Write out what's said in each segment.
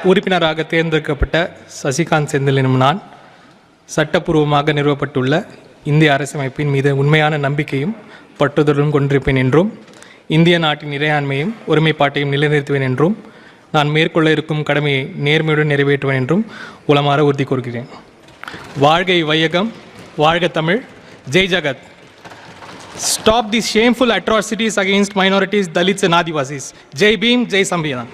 உறுப்பினராக தேர்ந்தெடுக்கப்பட்ட சசிகாந்த் செந்தில் எனும் நான் சட்டப்பூர்வமாக நிறுவப்பட்டுள்ள இந்திய அரசமைப்பின் மீது உண்மையான நம்பிக்கையும் பற்றுதலும் கொண்டிருப்பேன் என்றும் இந்திய நாட்டின் இறையாண்மையும் ஒருமைப்பாட்டையும் நிலைநிறுத்துவேன் என்றும் நான் மேற்கொள்ள இருக்கும் கடமையை நேர்மையுடன் நிறைவேற்றுவேன் என்றும் உளமாற உறுதி கூறுகிறேன். வாழ்க வையகம், வாழ்க தமிழ், ஜெய் ஜகத். Stop these shameful atrocities against minorities, Dalits and Adivasis. Jai Bhim, Jai Samvidhan.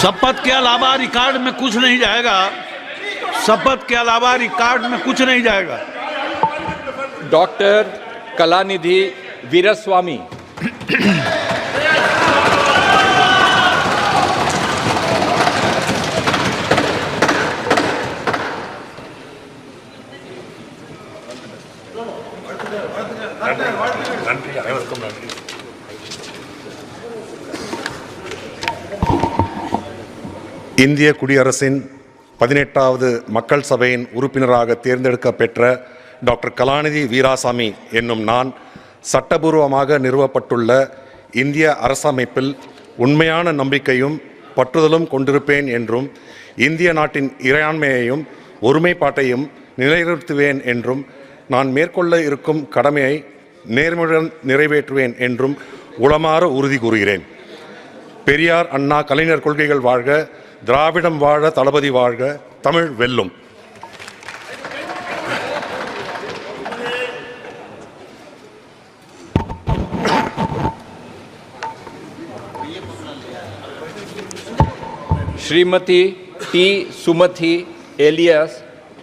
शपथ के अलावा रिकॉर्ड में कुछ नहीं जाएगा. शपथ के अलावा रिकॉर्ड में कुछ नहीं जाएगा. डॉक्टर कलानिधि वीरस्वामी. இந்திய குடியரசின் 18வது மக்கள் சபையின் உறுப்பினராக தேர்ந்தெடுக்கப்பெற்ற டாக்டர் கலாநிதி வீராசாமி என்னும் நான் சட்டபூர்வமாக நிறுவப்பட்டுள்ள இந்திய அரசமைப்பில் உண்மையான நம்பிக்கையும் பற்றுதலும் கொண்டிருப்பேன் என்றும் இந்திய நாட்டின் இறையாண்மையையும் ஒருமைப்பாட்டையும் நிலைநிறுத்துவேன் என்றும் நான் மேற்கொள்ள இருக்கும் கடமையை நேர்மையுடன் நிறைவேற்றுவேன் என்றும் உளமாற உறுதி கூறுகிறேன். பெரியார், அண்ணா, கலைஞர் கொள்கைகள் வாழ்க, திராவிடம் வாழ, தளபதி வாழ்க, தமிழ் வெல்லும். Shrimati T Sumathi alias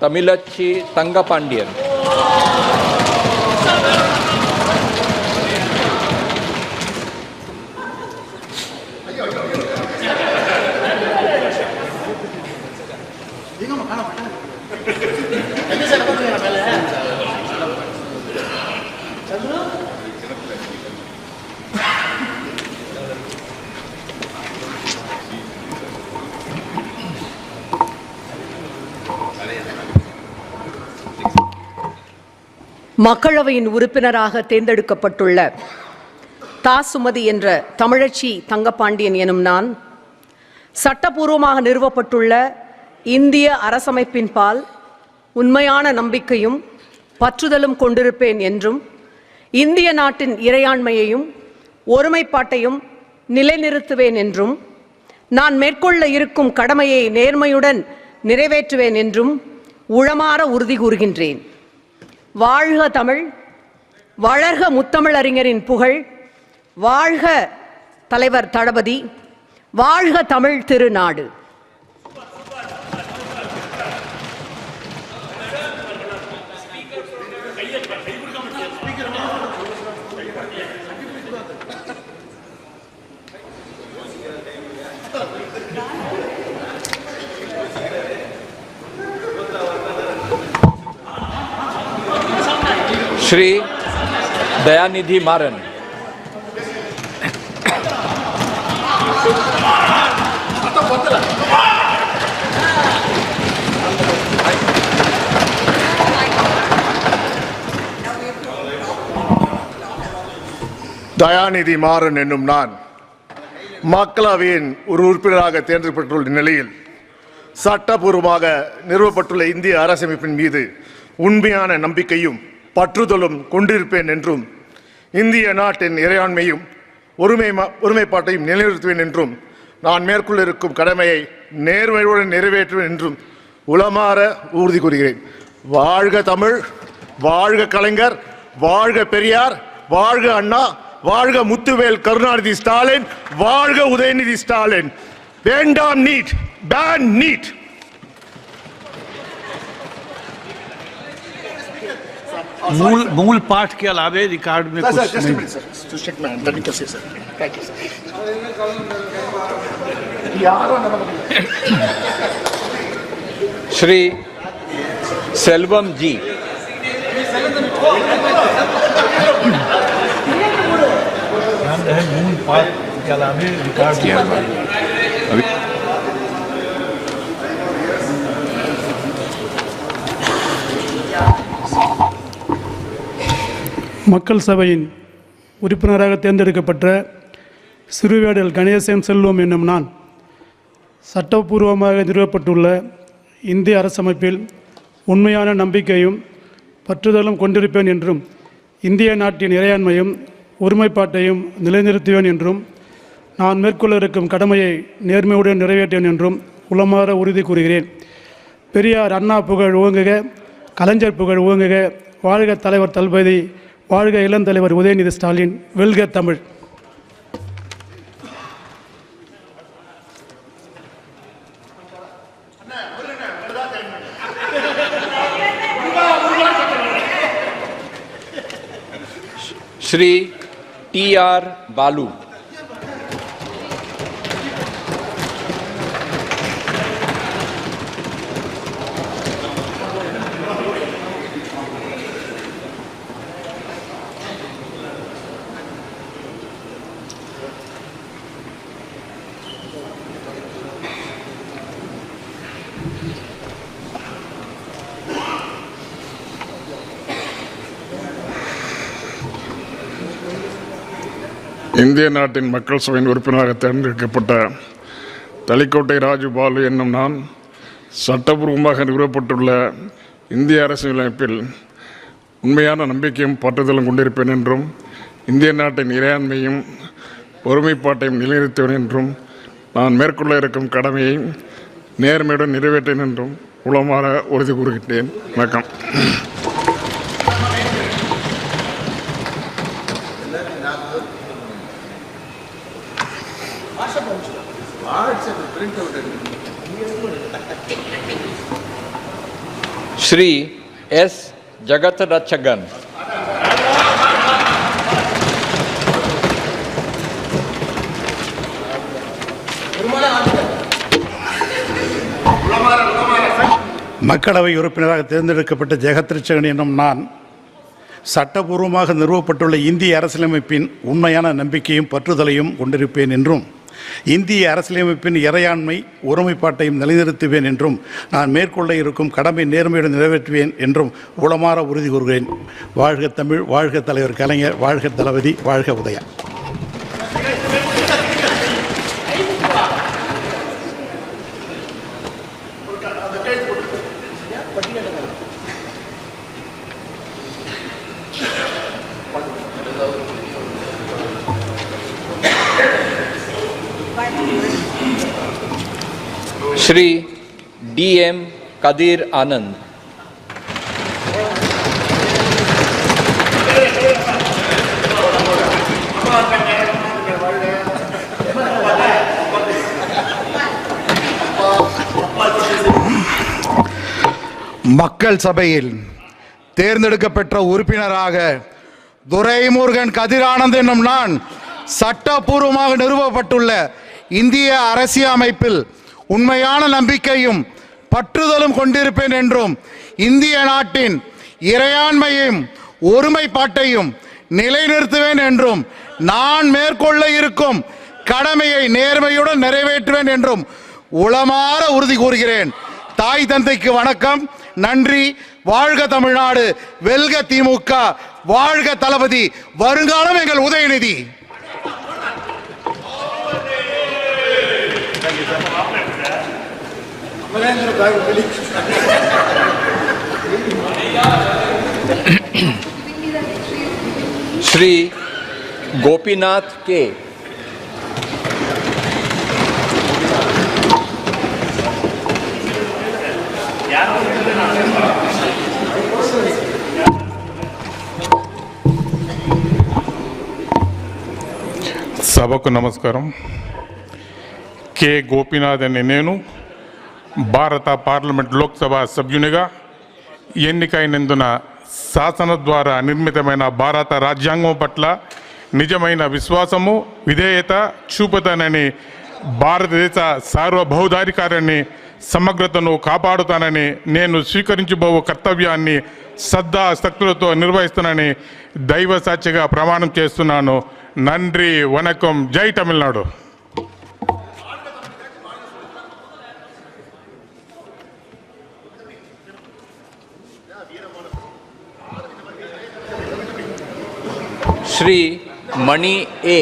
Thamizhachi Thangapandian. மக்களவையின் உறுப்பினராக தேர்ந்தெடுக்கப்பட்டுள்ள தா சுமதி என்ற தமிழச்சி தங்கப்பாண்டியன் எனும் நான் சட்டபூர்வமாக நிறுவப்பட்டுள்ள இந்திய அரசமைப்பின் பால் உண்மையான நம்பிக்கையும் பற்றுதலும் கொண்டிருப்பேன் என்றும் இந்திய நாட்டின் இறையாண்மையையும் ஒருமைப்பாட்டையும் நிலைநிறுத்துவேன் என்றும் நான் மேற்கொள்ள இருக்கும் கடமையை நேர்மையுடன் நிறைவேற்றுவேன் என்றும் உளமாற உறுதி கூறுகின்றேன். வாழ்க தமிழ், வளர்க முத்தமிழறிஞரின் புகழ், வாழ்க தலைவர் தளபதி, வாழ்க தமிழ் திருநாடு. श्री दयानिधि मारन. தயாநிதி மாறன் என்னும் நான் மக்களவையின் ஒரு உறுப்பினராக தேர்ந்தெடுக்கப்பட்டுள்ள நிலையில் சட்டபூர்வமாக நிறுவப்பட்டுள்ள இந்திய அரசமைப்பின் மீது உண்மையான நம்பிக்கையும் பற்றுதலும் கொண்டிருப்பேன் என்றும் இந்திய நாட்டின் இறையாண்மையும் ஒருமைப்பாட்டையும் நிலைநிறுத்துவேன் என்றும் நான் மேற்கொள்ள இருக்கும் கடமையை நேர்மையுடன் நிறைவேற்றுவேன் என்றும் உளமாற உறுதி கூறுகிறேன். வாழ்க தமிழ், வாழ்க கலைஞர், வாழ்க பெரியார், வாழ்க அண்ணா, வாழ்க முத்துவேல் கருணாநிதி ஸ்டாலின், வாழ்க உதயநிதி ஸ்டாலின். வேண்டாம் நீட், பேன் நீட். मूल पाठ के अलावे रिकॉर्ड में कुछ नहीं. श्री सेल्वम जी. मूल पाठ के अलावे रिकॉर्ड किया अभी. மக்கள் சபையின் உறுப்பினராக தேர்ந்தெடுக்கப்பட்ட சிறுவேடல் கணேசன் செல்வம் என்னும் நான் சட்டபூர்வமாக நிறுவப்பட்டுள்ள இந்திய அரசமைப்பில் உண்மையான நம்பிக்கையும் பற்றுதலும் கொண்டிருப்பேன் என்றும் இந்திய நாட்டின் இறையாண்மையும் ஒருமைப்பாட்டையும் நிலைநிறுத்துவேன் என்றும் நான் மேற்கொள்ள இருக்கும் கடமையை நேர்மையுடன் நிறைவேற்றேன் என்றும் உளமாற உறுதி கூறுகிறேன். பெரியார் அண்ணா புகழ் ஓங்குக, கலைஞர் புகழ் ஓங்குக, வாழ்க தலைவர் தளபதி, வாழ்க இளந்தலைவர் உதயநிதி ஸ்டாலின், வெல்க தமிழ். श्री T.R. बालू, இந்திய நாட்டின் மக்கள் சபையின் உறுப்பினராக தேர்ந்தெடுக்கப்பட்ட தளிக்கோட்டை ராஜு பாலு என்னும் நான் சட்டபூர்வமாக நிறுவப்பட்டுள்ள இந்திய அரசியலமைப்பில் உண்மையான நம்பிக்கையும் பற்றுதலும் கொண்டிருப்பேன் என்றும் இந்திய நாட்டின் இறையாண்மையும் ஒருமைப்பாட்டையும் நிலைநிறுத்துவேன் என்றும் நான் மேற்கொள்ள இருக்கும் கடமையை நேர்மையுடன் நிறைவேற்றேன் என்றும் உளமாற உறுதி கூறுகின்றேன். வணக்கம். श्री S. जगत रक्षगन, மக்களவை உறுப்பினராக தேர்ந்தெடுக்கப்பட்ட ஜெகத்ரட்சகன் என்னும் நான் சட்டபூர்வமாக நிறுவப்பட்டுள்ள இந்திய அரசியலமைப்பின் உண்மையான நம்பிக்கையும் பற்றுதலையும் கொண்டிருப்பேன் என்றும் இந்திய அரசியலமைப்பின் இறையாண்மை ஒருமைப்பாட்டையும் நிலைநிறுத்துவேன் என்றும் நான் மேற்கொள்ள இருக்கும் கடமை நேர்மையுடன் நிறைவேற்றுவேன் என்றும் உளமாற உறுதி கூறுகிறேன். வாழ்க தமிழ், வாழ்க தலைவர் கலைஞர், வாழ்க தளபதி, வாழ்க உதயா. श्री D.M. कदीर आनंद, மக்கள் சபையில் தேர்ந்தெடுக்கப்பட்ட உறுப்பினராக துரைமுருகன் கதிரானந்த் என்னும் நான் சட்டபூர்வமாக நிறுவப்பட்டுள்ள இந்திய அரசியலமைப்பில் உண்மையான நம்பிக்கையும் பற்றுதலும் கொண்டிருப்பேன் என்றும் இந்திய நாட்டின் இறையாண்மையும் ஒருமைப்பாட்டையும் நிலைநிறுத்துவேன் என்றும் நான் மேற்கொள்ள இருக்கும் கடமையை நேர்மையுடன் நிறைவேற்றுவேன் என்றும் உளமாற உறுதி கூறுகிறேன். தாய் தந்தைக்கு வணக்கம், நன்றி. வாழ்க தமிழ்நாடு, வெல்க திமுக, வாழ்க தளபதி, வருங்காலம் எங்கள் உதயநிதி. श्री गोपीनाथ के, సభకు నమస్కారం. కె గోపీనాథ్ అనే నేను భారత పార్లమెంట్ లోక్సభ సభ్యునిగా ఎన్నికైనందున శాసన ద్వారా నిర్మితమైన భారత రాజ్యాంగం పట్ల నిజమైన విశ్వాసము, విధేయత చూపుతానని, భారతదేశ సార్వభౌమాధికారాన్ని సమగ్రతను కాపాడుతానని, నేను స్వీకరించబో కర్తవ్యాన్ని శ్రద్ధాశక్తులతో నిర్వహిస్తానని దైవ సాక్షిగా ప్రమాణం చేస్తున్నాను. நன்றி, வணக்கம். Jai Tamil Nadu. Shri Mani A.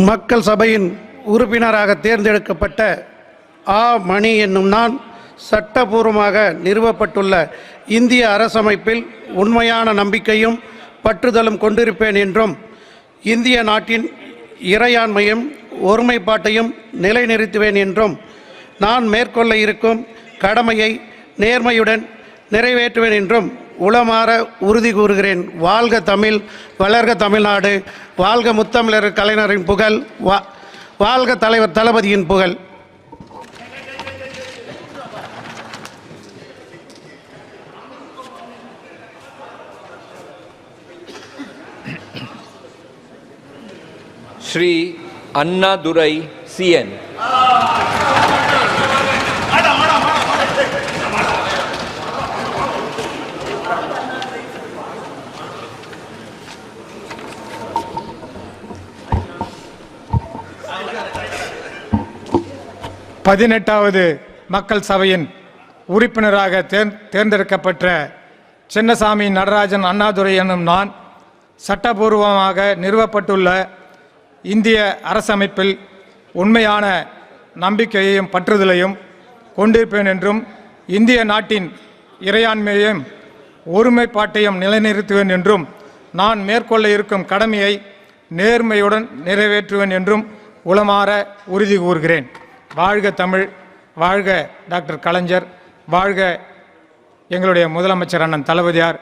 மக்கள் சபையின் உறுப்பினராக தேர்ந்தெடுக்கப்பட்ட ஆ மணி என்னும் நான் சட்டபூர்வமாக நிறுவப்பட்டுள்ள இந்திய அரசமைப்பில் உண்மையான நம்பிக்கையும் பற்றுதலும் கொண்டிருப்பேன் என்றும் இந்திய நாட்டின் இறையாண்மையும் ஒருமைப்பாட்டையும் நிலைநிறுத்துவேன் என்றும் நான் மேற்கொள்ள இருக்கும் கடமையை நேர்மையுடன் நிறைவேற்றுவேன் என்றும் உளமாற உறுதி கூறுகிறேன். வாழ்க தமிழ், வளர்க தமிழ்நாடு, வாழ்க முத்தமிழர் கலைஞரின் புகழ், வாழ்க தலைவர் தளபதியின் புகழ். Shri Anna Durai CN. பதினெட்டாவது மக்கள் சபையின் உறுப்பினராக தேர்ந்தெடுக்கப்பட்ட சின்னசாமி நடராஜன் அண்ணாதுரை என்னும் நான் சட்டபூர்வமாக நிறுவப்பட்டுள்ள இந்திய அரசமைப்பில் உண்மையான நம்பிக்கையையும் பற்றுதலையும் கொண்டிருப்பேன் என்றும் இந்திய நாட்டின் இறையாண்மையையும் ஒருமைப்பாட்டையும் நிலைநிறுத்துவேன் என்றும் நான் மேற்கொள்ள இருக்கும் கடமையை நேர்மையுடன் நிறைவேற்றுவேன் என்றும் உளமாற உறுதி கூறுகிறேன். வாழ்க தமிழ், வாழ்க டாக்டர் கலைஞர், வாழ்க எங்களுடைய முதலமைச்சர் அண்ணன் தளபதியார்,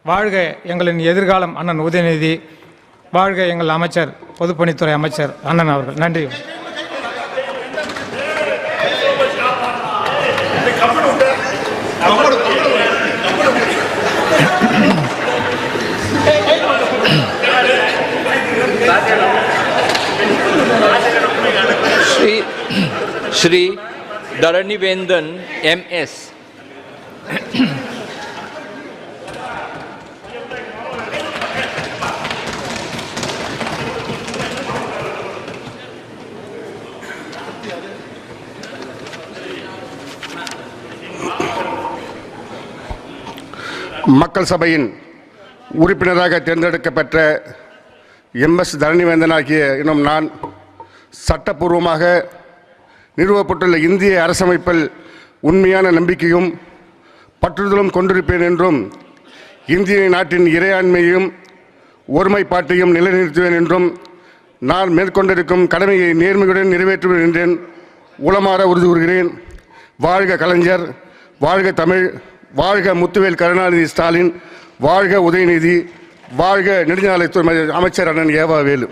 வாழ்க எங்களின் எதிர்காலம் அண்ணன் உதயநிதி, வாழ்க எங்கள் அமைச்சர் பொதுப்பணித்துறை அமைச்சர் அண்ணன் அவர்கள். நன்றி. Shri Dharanivendan MS. மக்கள் சபையின் உறுப்பினராக தேர்ந்தெடுக்கப்பட்ட MS தரணிவேந்தன் ஆகிய இன்னும் நான் சட்டப்பூர்வமாக நிறுவப்பட்டுள்ள இந்திய அரசமைப்பில் உண்மையான நம்பிக்கையும் பற்றுதலும் கொண்டிருப்பேன் என்றும் இந்திய நாட்டின் இறையாண்மையையும் ஒருமைப்பாட்டையும் நிலைநிறுத்துவேன் என்றும் நான் மேற்கொண்டிருக்கும் கடமையை நேர்மையுடன் நிறைவேற்றுவேன் என்றேன் உளமாற உறுதி கூறுகிறேன். வாழ்க கலைஞர், வாழ்க தமிழ், வாழ்க முத்துவேல் கருணாநிதி ஸ்டாலின், வாழ்க உதயநிதி, வாழ்க நெடுஞ்சாலைத்துறை அமைச்சர் அண்ணன் ஏவா Velu.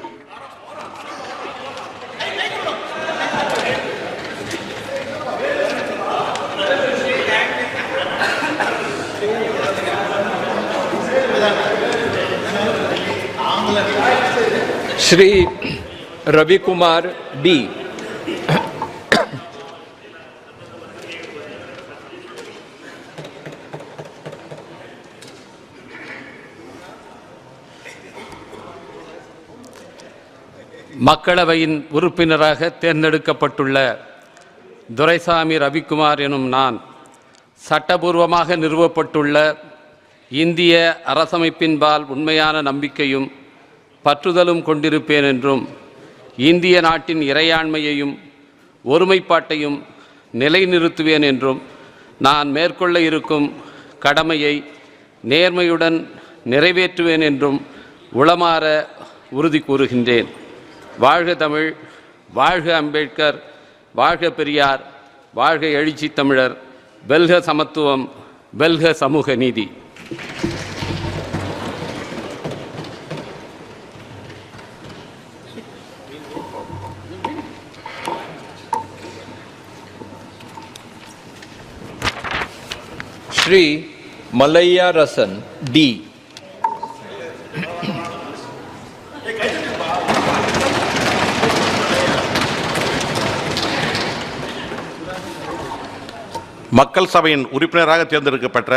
Shri Ravi Kumar D. மக்களவையின் உறுப்பினராக தேர்ந்தெடுக்கப்பட்டுள்ள துரைசாமி ரவிக்குமார் எனும் நான் சட்டபூர்வமாக நிறுவப்பட்டுள்ள இந்திய அரசமைப்பின்பால் உண்மையான நம்பிக்கையும் பற்றுதலும் கொண்டிருப்பேன் என்றும் இந்திய நாட்டின் இறையாண்மையையும் ஒருமைப்பாட்டையும் நிலைநிறுத்துவேன் என்றும் நான் மேற்கொள்ள இருக்கும் கடமையை நேர்மையுடன் நிறைவேற்றுவேன் என்றும் உளமாற உறுதி கூறுகின்றேன். வாழ்க தமிழ், வாழ்க அம்பேத்கர், வாழ்க பெரியார், வாழ்க எழுச்சி தமிழர், வெல்க சமத்துவம், வெல்க சமூக நீதி. Shri Malaya Rasan D. மக்கள் சபையின் உறுப்பினராக தேர்ந்தெடுக்கப்பட்ட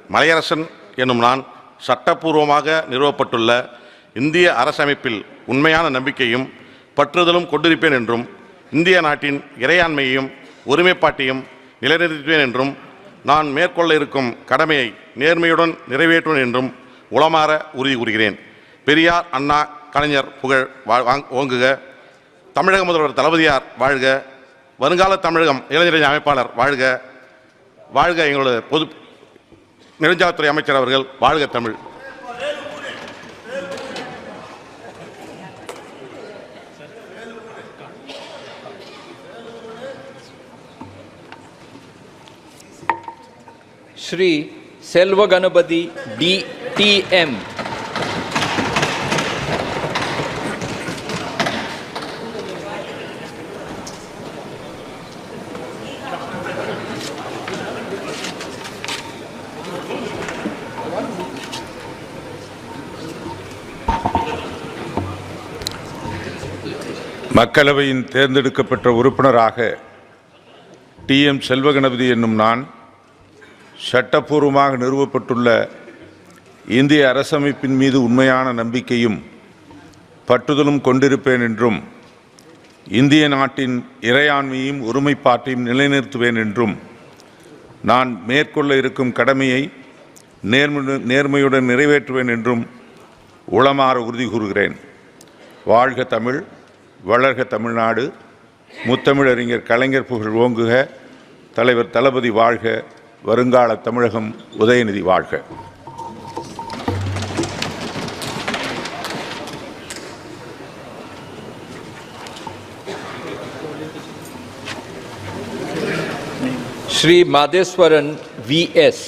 மலையரசன் என்னும் நான் சட்டப்பூர்வமாக நிறுவப்பட்டுள்ள இந்திய அரசமைப்பில் உண்மையான நம்பிக்கையும் பற்றுதலும் கொண்டிருப்பேன் என்றும் இந்திய நாட்டின் இறையாண்மையையும் ஒருமைப்பாட்டையும் நிலைநிறுத்துவேன் என்றும் நான் மேற்கொள்ள இருக்கும் கடமையை நேர்மையுடன் நிறைவேற்றுவேன் என்றும் உளமாற உறுதி கூறுகிறேன். பெரியார், அண்ணா, கலைஞர் புகழ் ஓங்குக. தமிழக முதல்வர் தளபதியார் வாழ்க. வருங்கால தமிழகம் இளைஞரணி அமைப்பாளர் வாழ்க. வாழ்க எங்களோட பொது நெடுஞ்சாலைத்துறை அமைச்சர் அவர்கள். வாழ்க தமிழ். श्री सेल्व गणपति DTM. மக்களவையின் தேர்ந்தெடுக்கப்பட்ட உறுப்பினராக TM செல்வகணபதி என்னும் நான் சட்டப்பூர்வமாக நிறுவப்பட்டுள்ள இந்திய அரசமைப்பின் மீது உண்மையான நம்பிக்கையும் பற்றுதலும் கொண்டிருப்பேன் என்றும் இந்திய நாட்டின் இறையாண்மையும் ஒருமைப்பாட்டையும் நிலைநிறுத்துவேன் என்றும் நான் மேற்கொள்ள இருக்கும் கடமையை நேர்மையுடன் நிறைவேற்றுவேன் என்றும் உளமாற உறுதி கூறுகிறேன். வாழ்க தமிழ், வளர்க தமிழ்நாடு. முத்தமிழறிஞர் கலைஞர் புகழ் ஓங்குக. தலைவர் தளபதி வாழ்க. வருங்கால தமிழகம் உதயநிதி வாழ்க. श्री मादेश्वरन VS.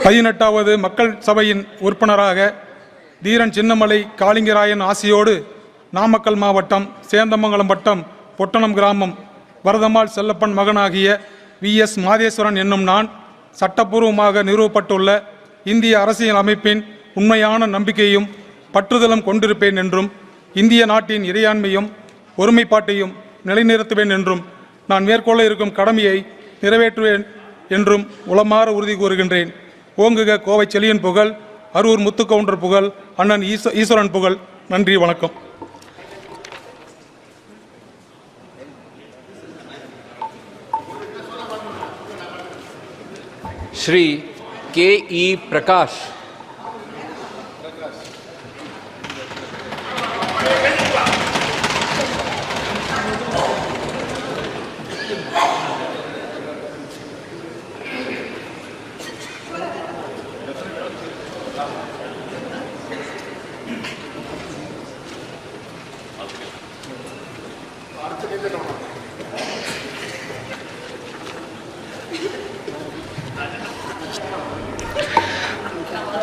பதினெட்டாவது மக்கள் சபையின் உறுப்பினராக தீரன் சின்னமலை காளிங்கராயன் ஆசியோடு நாமக்கல் மாவட்டம் சேந்தமங்கலம் வட்டம் பொட்டணம் கிராமம் வரதம்மாள் செல்லப்பன் மகனாகிய VS மாதேஸ்வரன் என்னும் நான் சட்டப்பூர்வமாக நிறுவப்பட்டுள்ள இந்திய அரசியல் அமைப்பின் உண்மையான நம்பிக்கையும் பற்றுதலும் கொண்டிருப்பேன் என்றும் இந்திய நாட்டின் இறையாண்மையும் ஒருமைப்பாட்டையும் நிலைநிறுத்துவேன் என்றும் நான் மேற்கொள்ள இருக்கும் கடமையை நிறைவேற்றுவேன் என்றும் உளமாற உறுதி கூறுகின்றேன். ஓங்குக கோவை செழியன் புகழ், அரூர் முத்துக்கவுண்டர் புகழ், அண்ணன் ஈஸ்வரன் புகழ். நன்றி, வணக்கம். श्री KE प्रकाश.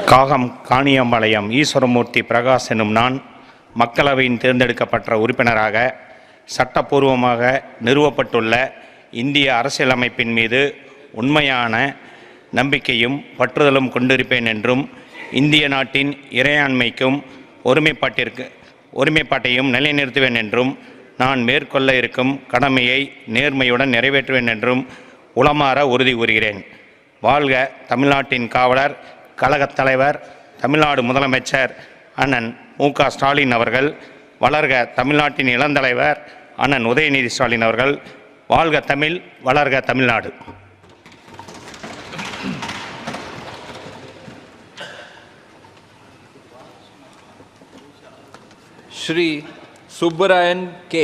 காகம் காணியம்பாளையம் ஈஸ்வரமூர்த்தி பிரகாஷ் எனும் நான் மக்களவையின் தேர்ந்தெடுக்கப்பட்ட உறுப்பினராக சட்டப்பூர்வமாக நிறுவப்பட்டுள்ள இந்திய அரசியலமைப்பின் மீது உண்மையான நம்பிக்கையும் பற்றுதலும் கொண்டிருப்பேன் என்றும் இந்திய நாட்டின் இறையாண்மைக்கும் ஒருமைப்பாட்டையும் நிலைநிறுத்துவேன் என்றும் நான் மேற்கொள்ள இருக்கும் கடமையை நேர்மையுடன் நிறைவேற்றுவேன் என்றும் உளமாற உறுதி கூறுகிறேன். வாழ்க தமிழ்நாட்டின் காவலர், கழகத் தலைவர், தமிழ்நாடு முதலமைச்சர் அண்ணன் மு.க. ஸ்டாலின் அவர்கள். வளர்க தமிழ்நாட்டின் இளந்தலைவர் அண்ணன் உதயநிதி ஸ்டாலின் அவர்கள். வாழ்க தமிழ், வளர்க தமிழ்நாடு. श्री सुब्बरायन K.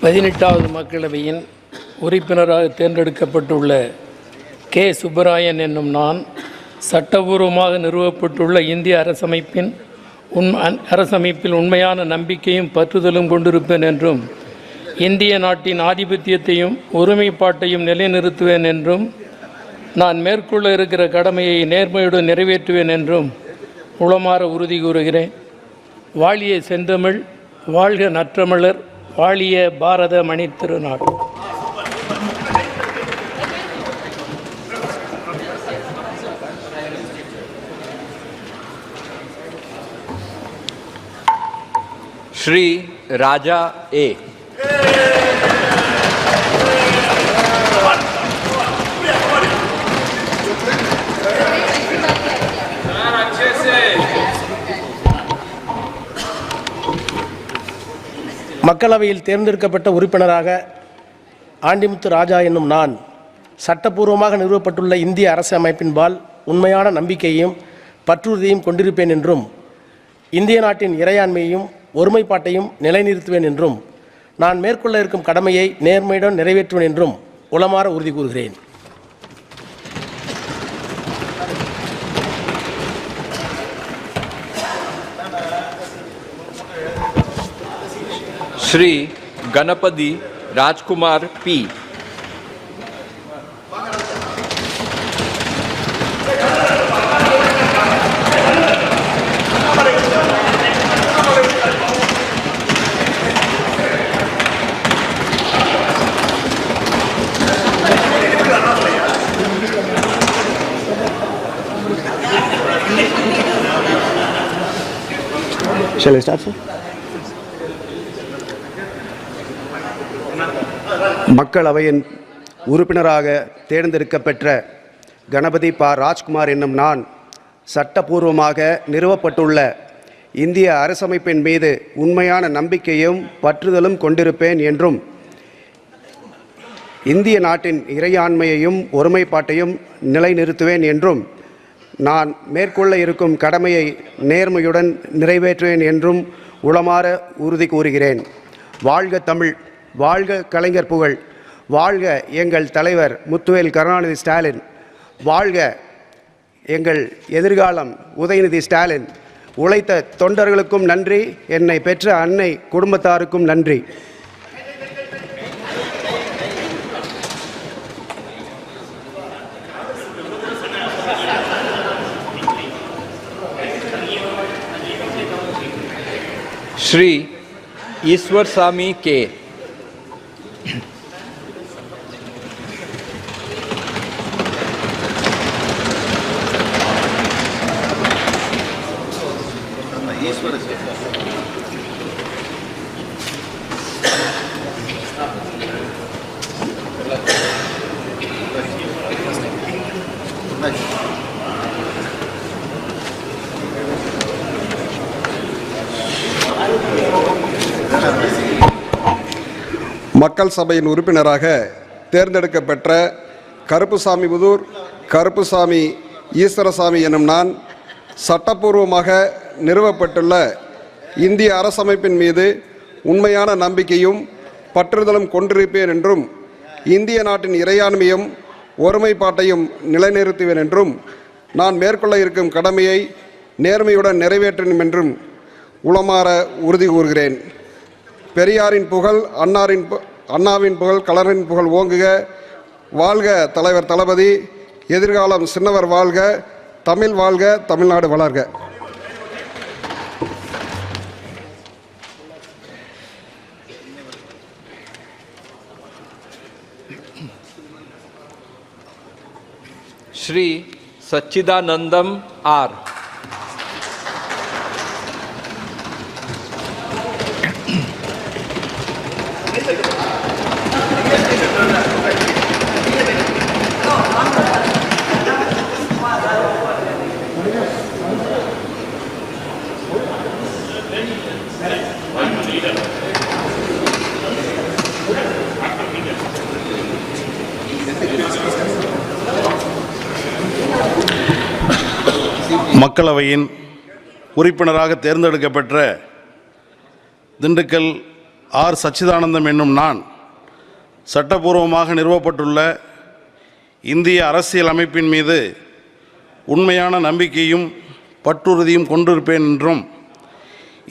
18வது மக்களவையின் உறுப்பினராக தேர்ந்தெடுக்கப்பட்டுள்ள கே. சுப்பராயன் என்னும் நான் சட்டபூர்வமாக நிறுவப்பட்டுள்ள இந்திய அரசமைப்பில் உண்மையான நம்பிக்கையும் பற்றுதலும் கொண்டிருப்பேன் என்றும் இந்திய நாட்டின் ஆதிபத்தியத்தையும் ஒருமைப்பாட்டையும் நிலைநிறுத்துவேன் என்றும் நான் மேற்கொள்ள இருக்கிற கடமையை நேர்மையுடன் நிறைவேற்றுவேன் என்றும் உளமாற உறுதி கூறுகிறேன். வாழிய செந்தமிழ், வாழ்க நற்றமிழர், வாழிய பாரத மணி திருநாடு. श्री राजा ए. மக்களவையில் தேர்ந்தெடுக்கப்பட்ட உறுப்பினராக ஆண்டிமுத்து ராஜா என்னும் நான் சட்டப்பூர்வமாக நிறுவப்பட்டுள்ள இந்திய அரசமைப்பின்பால் உண்மையான நம்பிக்கையையும் பற்றுறுதியையும் கொண்டிருப்பேன் என்றும் இந்திய நாட்டின் இறையாண்மையையும் ஒருமைப்பாட்டையும் நிலைநிறுத்துவேன் என்றும் நான் மேற்கொள்ள இருக்கும் கடமையை நேர்மையுடன் நிறைவேற்றுவேன் என்றும் உளமாற உறுதி கூறுகிறேன். श्री गणपति राजकुमार P. Shall I start, sir? மக்களவையின் உறுப்பினராக தேர்ந்தெடுக்கப்பெற்ற கணபதி பா. ராஜ்குமார் என்னும் நான் சட்டபூர்வமாக நிறுவப்பட்டுள்ள இந்திய அரசமைப்பின் மீது உண்மையான நம்பிக்கையும் பற்றுதலும் கொண்டிருப்பேன் என்றும் இந்திய நாட்டின் இறையாண்மையையும் ஒருமைப்பாட்டையும் நிலைநிறுத்துவேன் என்றும் நான் மேற்கொள்ள இருக்கும் கடமையை நேர்மையுடன் நிறைவேற்றுவேன் என்றும் உளமாற உறுதி கூறுகிறேன். வாழ்க தமிழ், வாழ்க கலைஞர் புகழ், வாழ்க எங்கள் தலைவர் முத்துவேல் கருணாநிதி ஸ்டாலின், வாழ்க எங்கள் எதிர்காலம் உதயநிதி ஸ்டாலின். உழைத்த தொண்டர்களுக்கும் நன்றி, என்னை பெற்ற அன்னை குடும்பத்தாருக்கும் நன்றி. श्री ईश्वर स्वामी के. மக்கள் சபையின் உறுப்பினராக தேர்ந்தெடுக்கப்பெற்ற கருப்புசாமிபுதூர் கருப்புசாமி ஈஸ்வரசாமி எனும் நான் சட்டப்பூர்வமாக நிறுவப்பட்டுள்ள இந்திய அரசமைப்பின் மீது உண்மையான நம்பிக்கையும் பற்றுதலும் கொண்டிருப்பேன் என்றும் இந்திய நாட்டின் இறையாண்மையும் ஒருமைப்பாட்டையும் நிலைநிறுத்துவேன் என்றும் நான் மேற்கொள்ள இருக்கும் கடமையை நேர்மையுடன் நிறைவேற்றும் என்றும் உளமாற உறுதி கூறுகிறேன். பெரியாரின் புகழ், அண்ணாவின் புகழ், கலைஞரின் புகழ் ஓங்குக. வாழ்க தலைவர் தளபதி, எதிர்காலம் சின்னவர் வாழ்க, தமிழ் வாழ்க, தமிழ்நாடு வளர்க. श्री सच्चिदानंदम आर. மக்களவையின் உறுப்பினராக தேர்ந்தெடுக்கப்பெற்ற திண்டுக்கல் ஆர் சச்சிதானந்தம் என்னும் நான் சட்டபூர்வமாக நிறுவப்பட்டுள்ள இந்திய அரசியல் அமைப்பின் மீது உண்மையான நம்பிக்கையும் பற்றுறுதியும் கொண்டிருப்பேன் என்றும்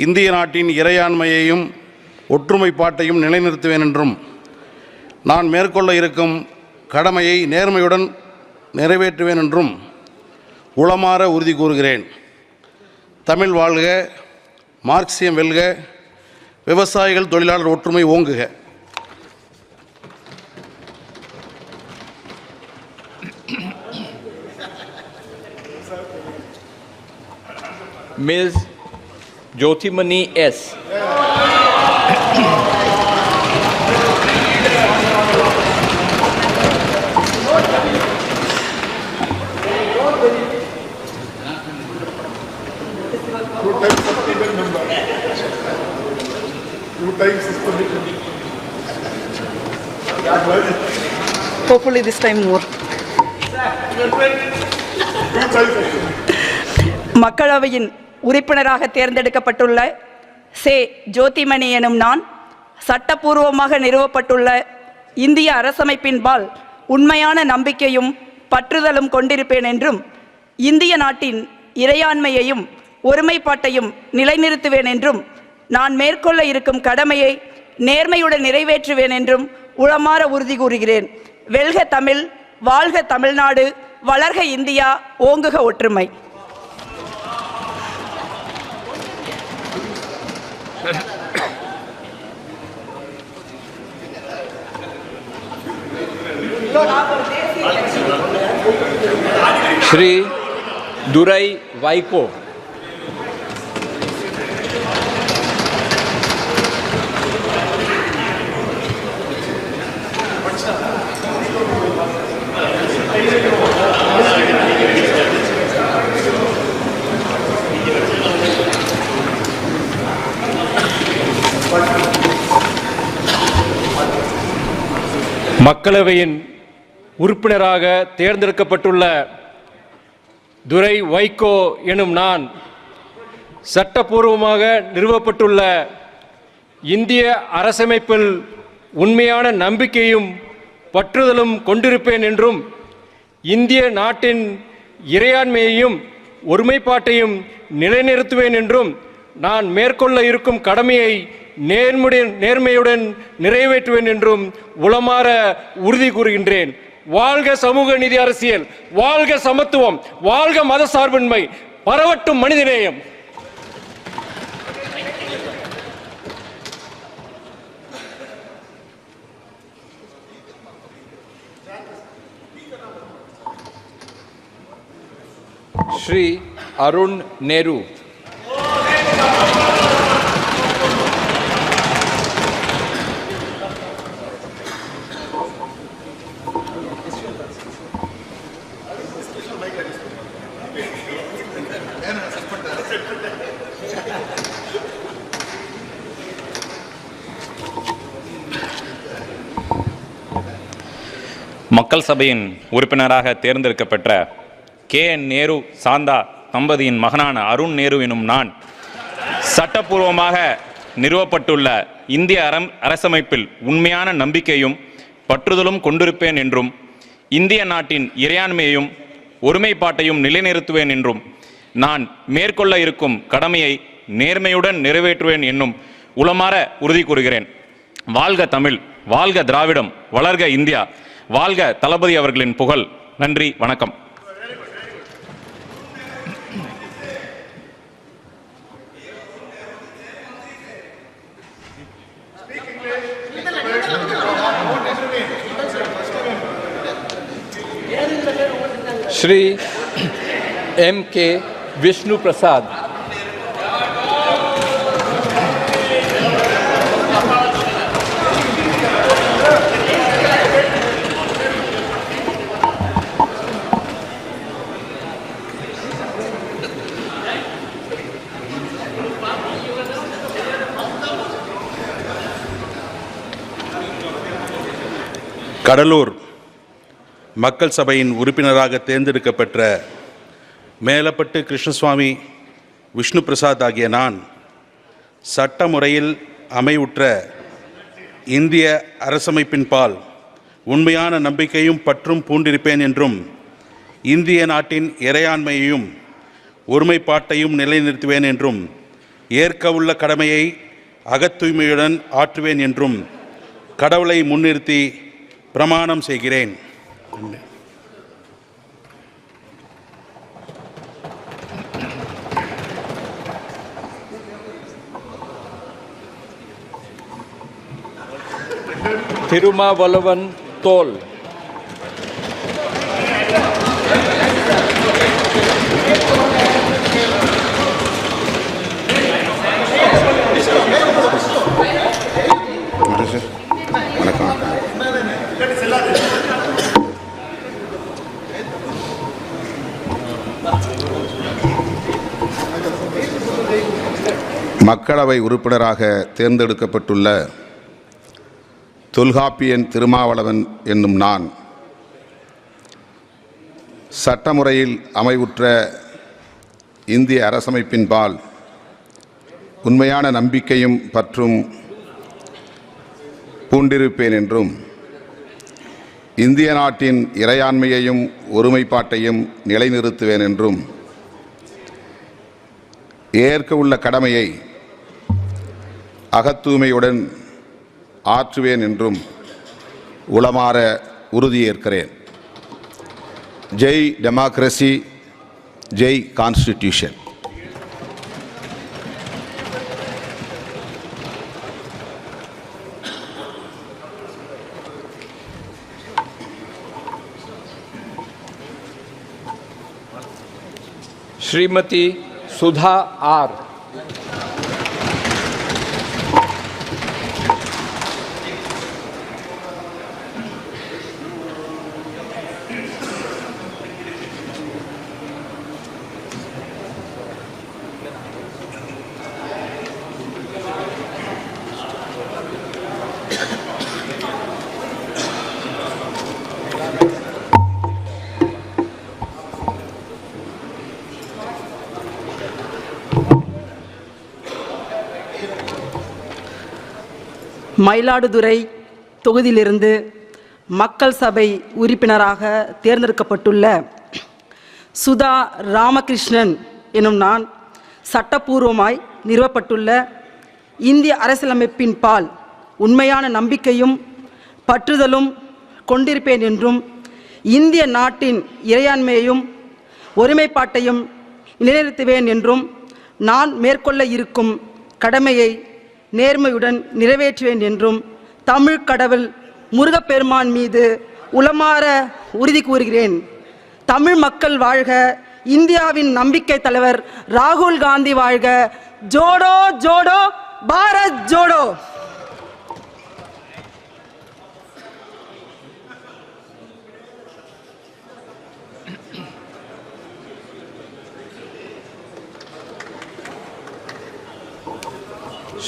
இந்திய நாட்டின் இறையாண்மையையும் ஒற்றுமைப்பாட்டையும் நிலைநிறுத்துவேன் என்றும் நான் மேற்கொள்ள இருக்கும் கடமையை நேர்மையுடன் நிறைவேற்றுவேன் என்றும் உளமாற உறுதி கூறுகிறேன். தமிழ் வாழ்க, மார்க்சியம் வெல்க, விவசாயிகள் தொழிலாளர் ஒற்றுமை ஓங்குக. Ms. Jyothimani S. Hopefully this time more. மக்களவையின் உறுப்பினராக தேர்ந்தெடுக்கப்பட்டுள்ள சே ஜோதிமணி எனும் நான் சட்டப்பூர்வமாக நிறுவப்பட்டுள்ள இந்திய அரசமைப்பின்பால் உண்மையான நம்பிக்கையும் பற்றுதலும் கொண்டிருப்பேன் என்றும் இந்திய நாட்டின் இறையாண்மையையும் ஒருமைப்பாட்டையும் நிலைநிறுத்துவேன் என்றும் நான் மேற்கொள்ள இருக்கும் கடமையை நேர்மையுடன் நிறைவேற்றுவேன் என்றும் உளமாற உறுதி கூறுகிறேன். வெல்க தமிழ், வாழ்க தமிழ்நாடு, வளர்க இந்தியா, ஓங்குக ஒற்றுமை. Shri Durai Vaiko. மக்களவையின் உறுப்பினராக தேர்ந்தெடுக்கப்பட்டுள்ள துரை வைகோ எனும் நான் சட்டப்பூர்வமாக நிறுவப்பட்டுள்ள இந்திய அரசமைப்பில் உண்மையான நம்பிக்கையும் பற்றுதலும் கொண்டிருப்பேன் என்றும் இந்திய நாட்டின் இறையாண்மையையும் ஒருமைப்பாட்டையும் நிலைநிறுத்துவேன் என்றும் நான் மேற்கொள்ள இருக்கும் கடமையை நேர்மையுடன் நிறைவேற்றுவேன் என்றும் உளமாற உறுதி கூறுகின்றேன். வாழ்க சமூக நீதி அரசியல், வாழ்க சமத்துவம், வாழ்க மத சார்பின்மை, பரவட்டும் மனிதநேயம். Shri Arun Nehru. மக்கள் சபையின் உறுப்பினராக தேர்ந்தெடுக்கப்பட்ட KN நேரு சாந்தா தம்பதியின் மகனான அருண் நேரு எனும் நான் சட்டப்பூர்வமாக நிறுவப்பட்டுள்ள இந்திய அரசமைப்பில் உண்மையான நம்பிக்கையும் பற்றுதலும் கொண்டிருப்பேன் என்றும் இந்திய நாட்டின் இறையாண்மையையும் ஒருமைப்பாட்டையும் நிலைநிறுத்துவேன் என்றும் நான் மேற்கொள்ள இருக்கும் கடமையை நேர்மையுடன் நிறைவேற்றுவேன் என்னும் உளமாற உறுதி கூறுகிறேன். வாழ்க தமிழ், வாழ்க திராவிடம், வளர்க இந்தியா, வாழ்க தளபதி அவர்களின் புகழ். நன்றி, வணக்கம். Shri M.K. Vishnu Prasad. Cuddalore மக்கள் சபையின் உறுப்பினராக தேர்ந்தெடுக்கப்பட்ட மேலப்பட்டு கிருஷ்ணசுவாமி விஷ்ணு பிரசாத் ஆகிய நான் சட்ட முறையில் அமைவுற்ற இந்திய அரசமைப்பின் பால் உண்மையான நம்பிக்கையும் பற்றும் பூண்டிருப்பேன் என்றும் இந்திய நாட்டின் இறையாண்மையையும் ஒருமைப்பாட்டையும் நிலைநிறுத்துவேன் என்றும் ஏற்கவுள்ள கடமையை அகத்தூய்மையுடன் ஆற்றுவேன் என்றும் கடவுளை முன்னிறுத்தி பிரமாணம் செய்கிறேன். திருமாவளவன் தோல். மக்களவை உறுப்பினராக தேர்ந்தெடுக்கப்பட்டுள்ள தொல்காப்பியன் திருமாவளவன் என்னும் நான் சட்டமுறையில் அமைவுற்ற இந்திய அரசமைப்பின்பால் உண்மையான நம்பிக்கையும் பற்றும் பூண்டிருப்பேன் என்றும் இந்திய நாட்டின் இறையாண்மையையும் ஒருமைப்பாட்டையும் நிலைநிறுத்துவேன் என்றும் ஏற்க உள்ள கடமையை அகத்தூய்மையுடன் ஆற்றுவேன் என்றும் உளமாற உறுதியேற்கிறேன். Jai democracy, Jai constitution. Shrimati Sudha R. மயிலாடுதுறை தொகுதியிலிருந்து மக்கள் சபை உறுப்பினராக தேர்ந்தெடுக்கப்பட்டுள்ள சுதா ராமகிருஷ்ணன் எனும் நான் சட்டப்பூர்வமாய் நிறுவப்பட்டுள்ள இந்திய அரசியலமைப்பின் பால் உண்மையான நம்பிக்கையும் பற்றுதலும் கொண்டிருப்பேன் என்றும் இந்திய நாட்டின் இறையாண்மையையும் ஒருமைப்பாட்டையும் நிலைநிறுத்துவேன் என்றும் நான் மேற்கொள்ள இருக்கும் கடமையை நேர்மையுடன் நிறைவேற்றுவேன் என்றும் தமிழ் கடவுள் முருகப்பெருமான் மீது உளமாற உறுதி கூறுகிறேன். தமிழ் மக்கள் வாழ்க, இந்தியாவின் நம்பிக்கை தலைவர் ராகுல் காந்தி வாழ்க, ஜோடோ ஜோடோ பாரத் ஜோடோ.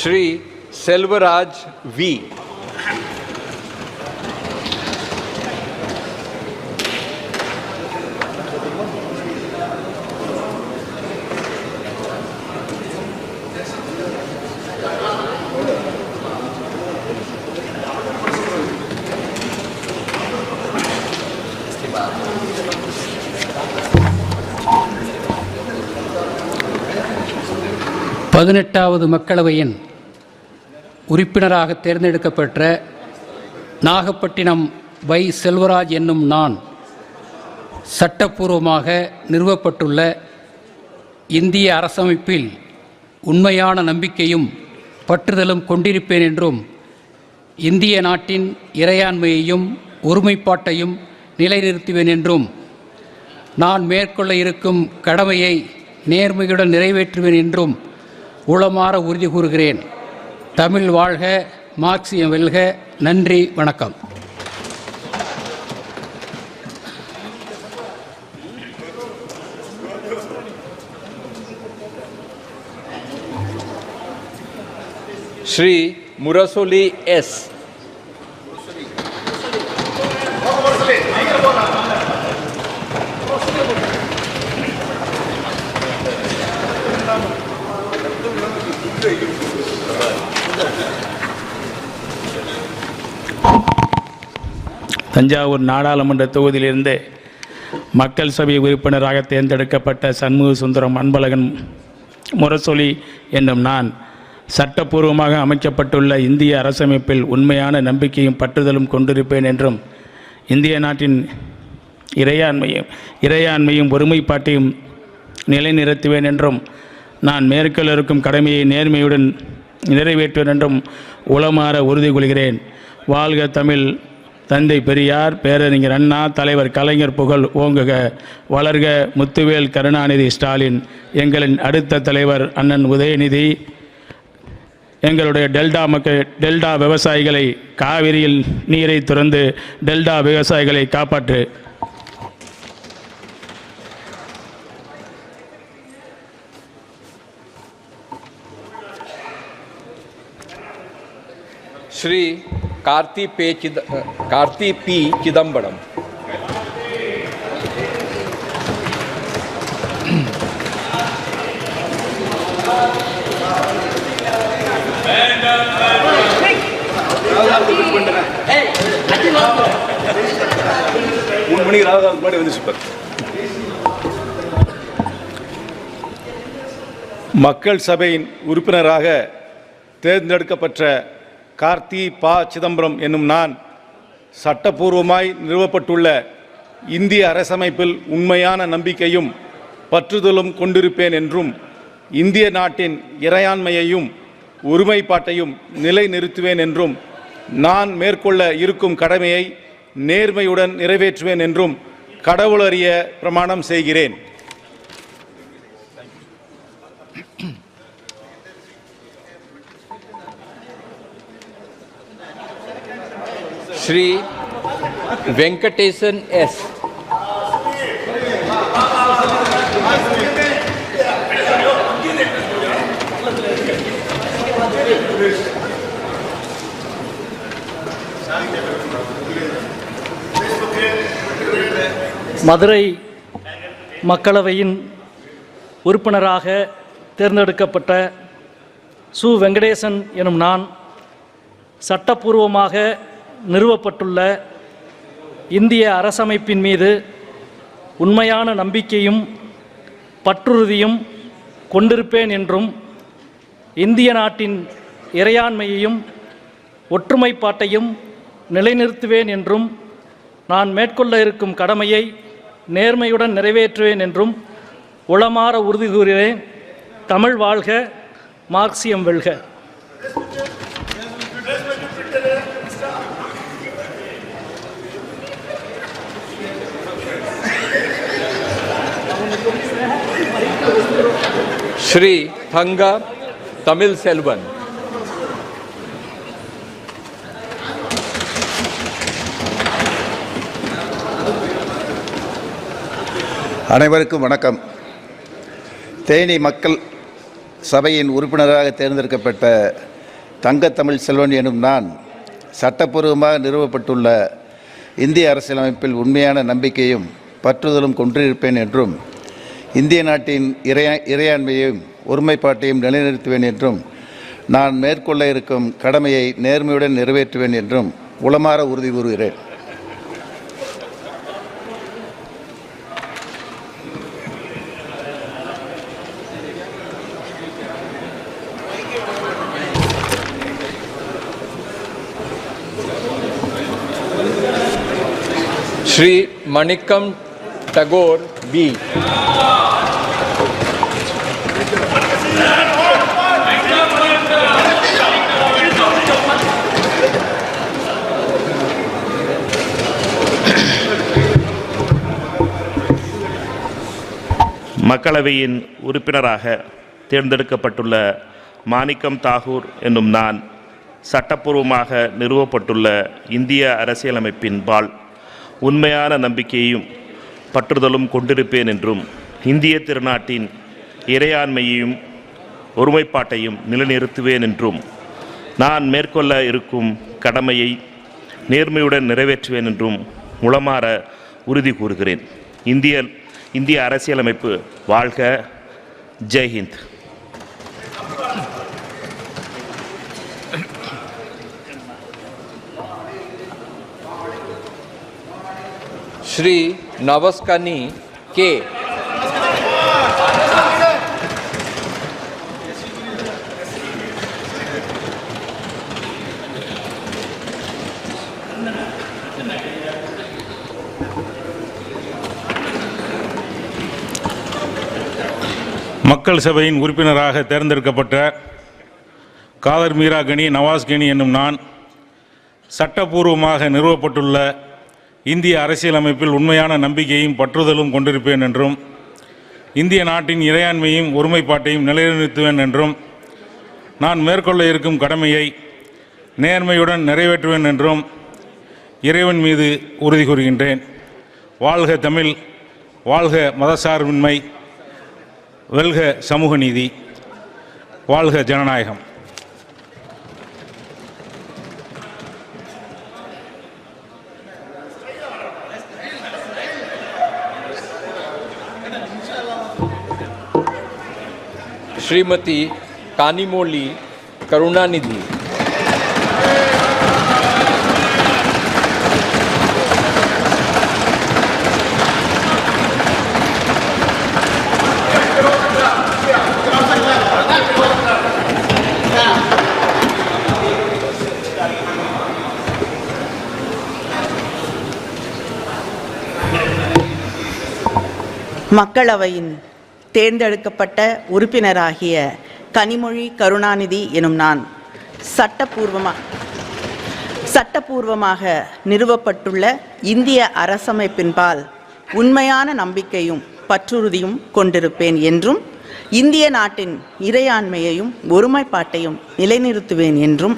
श्री सेल्वराज वी. பதினெட்டாவது மக்களவையின் உறுப்பினராக தேர்ந்தெடுக்கப்பட்ட நாகப்பட்டினம் வை செல்வராஜ் என்னும் நான் சட்டப்பூர்வமாக நிறுவப்பட்டுள்ள இந்திய அரசமைப்பில் உண்மையான நம்பிக்கையும் பற்றுதலும் கொண்டிருப்பேன் என்றும் இந்திய நாட்டின் இறையாண்மையையும் ஒருமைப்பாட்டையும் நிலைநிறுத்துவேன் என்றும் நான் மேற்கொள்ள இருக்கும் கடமையை நேர்மையுடன் நிறைவேற்றுவேன் என்றும் உளமாற உறுதி கூறுகிறேன். தமிழ் வாழ்க, மார்க்சியம் வெல்க. நன்றி, வணக்கம். श्री मुरसोली एस. தஞ்சாவூர் நாடாளுமன்ற தொகுதியிலிருந்து மக்கள் சபை உறுப்பினராக தேர்ந்தெடுக்கப்பட்ட சண்முக சுந்தரம் அன்பழகன் முரசொலி என்னும் நான் சட்டப்பூர்வமாக அமைக்கப்பட்டுள்ள இந்திய அரசமைப்பில் உண்மையான நம்பிக்கையும் பற்றுதலும் கொண்டிருப்பேன் என்றும் இந்திய நாட்டின் இறையாண்மையும் ஒருமைப்பாட்டையும் நிலைநிறுத்துவேன் என்றும் நான் மேற்கொள்ள இருக்கும் கடமையை நேர்மையுடன் நிறைவேற்றுவேன் என்றும் உளமாற உறுதி கொள்கிறேன். வாழ்க தமிழ்! தந்தை பெரியார், பேரறிஞர் அண்ணா, தலைவர் கலைஞர் புகழ் ஓங்குக! வளர்க முத்துவேல் கருணாநிதி ஸ்டாலின்! எங்களின் அடுத்த தலைவர் அண்ணன் உதயநிதி எங்களுடைய டெல்டா விவசாயிகளை காவிரியில் நீரை துறந்து டெல்டா விவசாயிகளை காப்பாற்று. श्री कार्ति पी चिदम्बरम। மக்கள் சபையின் உறுப்பினராக தேர்ந்தெடுக்கப்பட்ட கார்த்தி பா சிதம்பரம் என்னும் நான் சட்டப்பூர்வமாய் நிறுவப்பட்டுள்ள இந்திய அரசமைப்பில் உண்மையான நம்பிக்கையும் பற்றுதலும் கொண்டிருப்பேன் என்றும் இந்திய நாட்டின் இறையாண்மையையும் ஒருமைப்பாட்டையும் நிலைநிறுத்துவேன் என்றும் நான் மேற்கொள்ள இருக்கும் கடமையை நேர்மையுடன் நிறைவேற்றுவேன் என்றும் கடவுளறிய பிரமாணம் செய்கிறேன். श्री वेंकटेशन एस। மதுரை மக்களவையின் உறுப்பினராக தேர்ந்தெடுக்கப்பட்ட சு வெங்கடேசன் எனும் நான் சட்டப்பூர்வமாக நிறுவப்பட்டுள்ள இந்திய அரசமைப்பின் மீது உண்மையான நம்பிக்கையும் பற்றுறுதியும் கொண்டிருப்பேன் என்றும் இந்திய நாட்டின் இறையாண்மையையும் ஒற்றுமைப்பாட்டையும் நிலைநிறுத்துவேன் என்றும் நான் மேற்கொள்ள இருக்கும் கடமையை நேர்மையுடன் நிறைவேற்றுவேன் என்றும் உளமாற உறுதி கூறுகிறேன். தமிழ் வாழ்க! மார்க்சியம் வெல்க! श्री थंगा तमिल सेल्वन। அனைவருக்கும் வணக்கம். தேனி மக்கள் சபையின் உறுப்பினராக தேர்ந்தெடுக்கப்பட்ட தங்க தமிழ் செல்வன் எனும் நான் சட்டப்பூர்வமாக நிறுவப்பட்டுள்ள இந்திய அரசியலமைப்பில் உண்மையான நம்பிக்கையும் பற்றுதலும் கொண்டிருப்பேன் என்றும் இந்திய நாட்டின் இறையாண்மையையும் ஒருமைப்பாட்டையும் நிலைநிறுத்துவேன் என்றும் நான் மேற்கொள்ள இருக்கும் கடமையை நேர்மையுடன் நிறைவேற்றுவேன் என்றும் உளமாற உறுதி கூறுகிறேன். श्री मणिकम टगोर बी। மக்களவையின் உறுப்பினராக தேர்ந்தெடுக்கப்பட்டுள்ள மாணிக்கம் தாகூர் என்னும் நான் சட்டப்பூர்வமாக நிறுவப்பட்டுள்ள இந்திய அரசியலமைப்பின்பால் உண்மையான நம்பிக்கையும் பற்றுதலும் கொண்டிருப்பேன் என்றும் இந்திய திருநாட்டின் இறையாண்மையையும் ஒருமைப்பாட்டையும் நிலைநிறுத்துவேன் என்றும் நான் மேற்கொள்ள இருக்கும் கடமையை நேர்மையுடன் நிறைவேற்றுவேன் என்றும் உளமாற உறுதி கூறுகிறேன். இந்திய அரசியலமைப்பு வாழ்க! ஜெய்ஹிந்த்! Shri Navaskani K. மக்கள் சபையின் உறுப்பினராக தேர்ந்தெடுக்கப்பட்ட காதர் மீரா கனி நவாஸ் கனி என்னும் நான் சட்டபூர்வமாக நிறுவப்பட்டுள்ள இந்திய அரசியலமைப்பில் உண்மையான நம்பிக்கையும் பற்றுதலும் கொண்டிருப்பேன் என்றும் இந்திய நாட்டின் இறையாண்மையும் ஒருமைப்பாட்டையும் நிலைநிறுத்துவேன் என்றும் நான் மேற்கொள்ள இருக்கும் கடமையை நேர்மையுடன் நிறைவேற்றுவேன் என்றும் இறைவன் மீது உறுதி கூறுகின்றேன். வாழ்க தமிழ், வாழ்க மதசார்பின்மை, வெல்க சமூக நீதி, வாழ்க ஜனநாயகம். श्रीमती कानिमोली करुणानिधि. மக்களவையின் தேர்ந்தெடுக்கப்பட்ட உறுப்பினராகிய கனிமொழி கருணாநிதி எனும் நான் சட்டபூர்வமாக நிறுவப்பட்டுள்ள இந்திய அரசமைப்பின்பால் உண்மையான நம்பிக்கையும் பற்றுறுதியும் கொண்டிருப்பேன் என்றும் இந்திய நாட்டின் இறையாண்மையையும் ஒருமைப்பாட்டையும் நிலைநிறுத்துவேன் என்றும்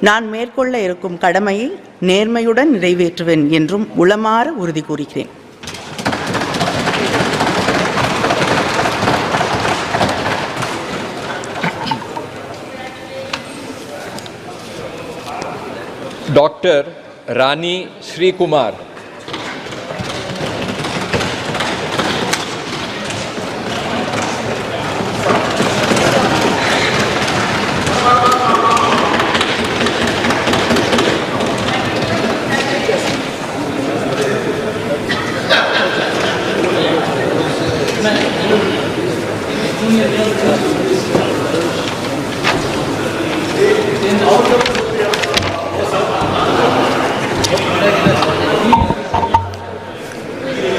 நான் மேற்கொள்ள இருக்கும் கடமையை நேர்மையுடன் நிறைவேற்றுவேன் என்றும் உளமாற உறுதி கூறுகிறேன். Dr. Rani Sri Kumar.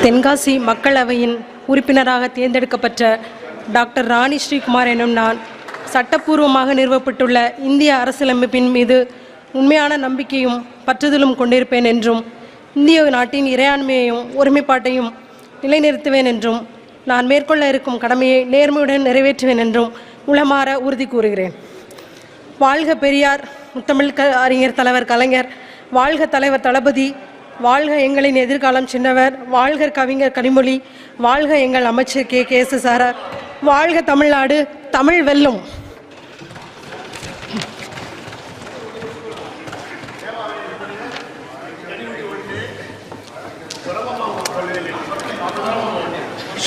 Tenkasi மக்களவையின் உறுப்பினராக தேர்ந்தெடுக்கப்பட்ட டாக்டர் ராணி ஸ்ரீகுமார் எனும் நான் சட்டப்பூர்வமாக நிறுவப்பட்டுள்ள இந்திய அரசியலமைப்பின் மீது உண்மையான நம்பிக்கையும் பற்றுதலும் கொண்டிருப்பேன் என்றும் இந்திய நாட்டின் இறையாண்மையையும் ஒருமைப்பாட்டையும் நிலைநிறுத்துவேன் என்றும் நான் மேற்கொள்ள இருக்கும் கடமையை நேர்மையுடன் நிறைவேற்றுவேன் என்றும் உளமாற உறுதி கூறுகிறேன். வாழ்க பெரியார், முத்தமிழ் அறிஞர் தலைவர் கலைஞர், வாழ்க தலைவர் தளபதி, வாழ்க எங்களின் எதிர்காலம் சின்னவர், வாழ்க கவிஞர் கனிமொழி, வாழ்க எங்கள் அமைச்சர் கே.எஸ்.ஆர்., வாழ்க தமிழ்நாடு, தமிழ் வெல்லும்.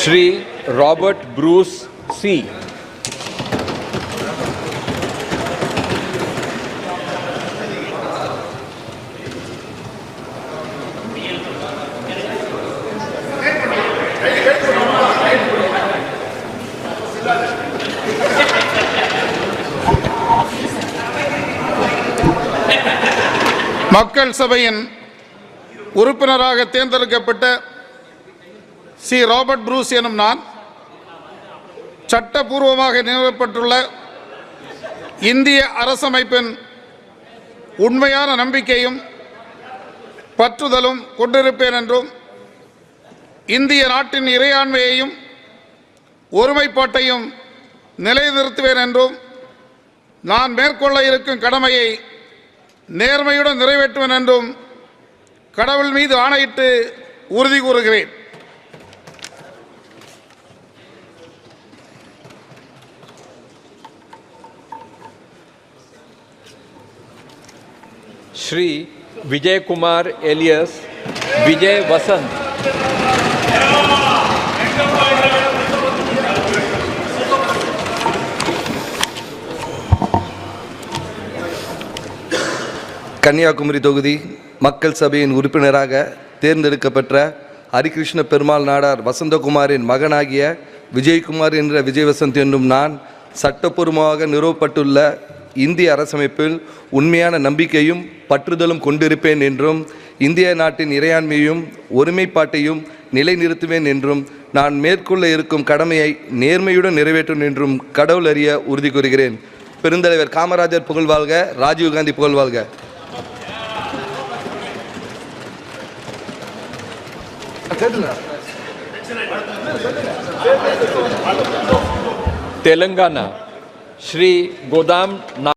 Shri Robert Bruce C. மக்கள் சபையின் உறுப்பினராக தேர்ந்தெடுக்கப்பட்ட சி ராபர்ட் ப்ரூஸ் எனும் நான் சட்டபூர்வமாக நிறுவப்பட்டுள்ள இந்திய அரசமைப்பின் உண்மையான நம்பிக்கையும் பற்றுதலும் கொண்டிருப்பேன் என்றும் இந்திய நாட்டின் இறையாண்மையையும் ஒருமைப்பாட்டையும் நிலைநிறுத்துவேன் என்றும் நான் மேற்கொள்ள இருக்கும் கடமையை நேர்மையுடன் நிறைவேற்றுவேன் என்றும் கடவுள் மீது ஆணையிட்டு உறுதி கூறுகிறேன். Shri Vijay Kumar alias Vijay Vasant. Kanyakumari தொகுதி மக்கள் சபையின் உறுப்பினராக தேர்ந்தெடுக்கப்பட்ட ஹரிகிருஷ்ண பெருமாள் நாடார் வசந்தகுமாரின் மகனாகிய விஜயகுமார் என்ற விஜயவசந்த் என்னும் நான் சட்டப்பூர்வமாக நிறுவப்பட்டுள்ள இந்திய அரசமைப்பில் உண்மையான நம்பிக்கையும் பற்றுதலும் கொண்டிருப்பேன் என்றும் இந்திய நாட்டின் இறையாண்மையும் ஒருமைப்பாட்டையும் நிலைநிறுத்துவேன் என்றும் நான் மேற்கொள்ள இருக்கும் கடமையை நேர்மையுடன் நிறைவேற்றும் என்றும் கடவுள் அறிய உறுதி கூறுகிறேன். பெருந்தலைவர் காமராஜர் புகழ்வாழ்க, ராஜீவ்காந்தி புகழ்வாழ்க. तेलंगाना श्री गोदाम